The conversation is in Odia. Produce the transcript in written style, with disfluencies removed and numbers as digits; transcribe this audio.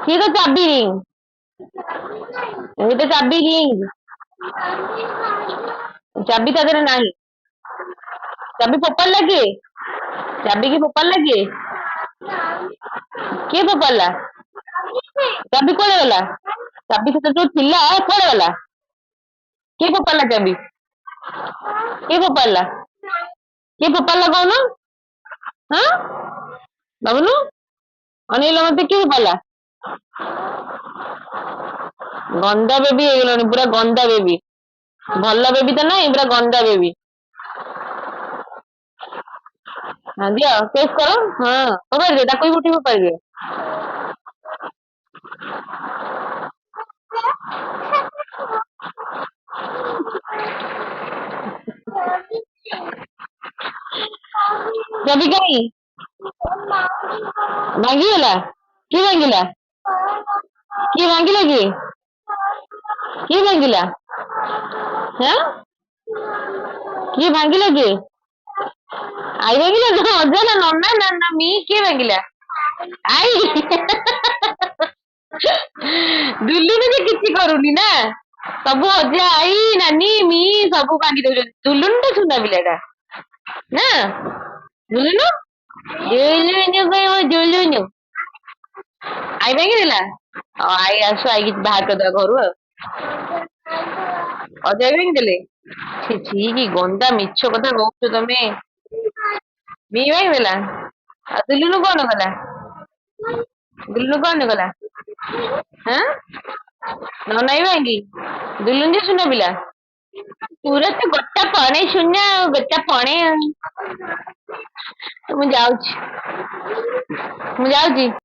ସିଏ ତ ଚାବି ରିଙ୍ଗ, ଏଇଟା ଚାବି ରିଙ୍ଗ, ଚାବି ତା ଦେହରେ ନାହିଁ। ଚାବି ଫୋପାଡ଼ିଲା କିଏ? ଚାବି କି ଫୋପାଡ଼ିଲା କିଏ? କିଏ ଫୋପାଡ଼ିଲା? ଚାବି କୁଆଡେ ଗଲା? ଚାବି ସେଟା ଯୋଉ ଥିଲା କୁଆଡେ ଗଲା? କିଏ ଫୋପାଡ଼ିଲା ଚାବି? କିଏ ଫୋପାଡ଼ିଲା? କିଏ ଫୋପାଡ଼ିଲା କହୁନ? ହଁ ବାବୁନୁ, ଅନେଇଲ ମତେ, କିଏ ଫୋପାଡ଼ିଲା? ଗନ୍ଦା ବେବି ହେଇଗଲାଣି, ପୁରା ଗନ୍ଦା ବେବି। ଭଲ ବେବି ତ ନାହିଁ, ପୁରା ଗନ୍ଦା ବେବି। ହଁ ଦିଅ, କେସ୍ କର। ହଁ ଫୋପାଡ଼ିଦିଅ, ତାକୁ ବି ଉଠି ଫୋପାଡ଼ିଦିଅ। ଚାବି କାଇଁ ଭାଙ୍ଗିଗଲା? କିଏ ଭାଙ୍ଗିଲା? କିଏ ଭାଙ୍ଗିଲା? କିଏ କିଏ ଭାଙ୍ଗିଲା? ହଁ କିଏ ଭାଙ୍ଗିଲା? କିଏ ଆଇ ଭାଙ୍ଗିଲା? ନା ଅଜା ନା ନନା ନା ମି? କିଏ ଭାଙ୍ଗିଲା? ଆଇ ଦୁଲୁନୁ ଯେ କିଛି କରୁନି ନା, ସବୁ ଅଜା ଆଇ ନାନୀ ମି ସବୁ ଭାଙ୍ଗି ଦଉଛନ୍ତି। ଦୁଲୁନୁ ଟା ସୁନା ପିଲାଟା ନା, ଦୁଲୁନୁ ଦୁଲୁନୁ କହିବ ଦୁଲୁନୁ। ଆଇ ଭାଙ୍ଗିଦେଲା? ଆଇ ଆସୁ, ଆଇକି ବାହାର କରିଦବା ଘରୁ ଆଉ। ଅଜୟ ଭାଙ୍ଗିଦେଲେ? ଛି ଛି, କି ଗନ୍ଦା ମିଛ କଥା କହୁଛ ତମେ। ମି ଭାଙ୍ଗିଦେଲା? ଆଉ ଦୁଲୁନୁ କଣ କଲା? ଦୁଲୁନୁ କଣ କଲା? ଆଁ ନନା ବି ଭାଙ୍ଗି? ଦୁଲୁନୁ ଯେ ସୁନା ପିଲା, ପୁରା ତ ଗୋଟା ପଣେ ସୁନା ଆଉ, ଗୋଟା ପଣେ ଆଉ। ମୁଁ ଯାଉଛି, ମୁଁ ଯାଉଛି।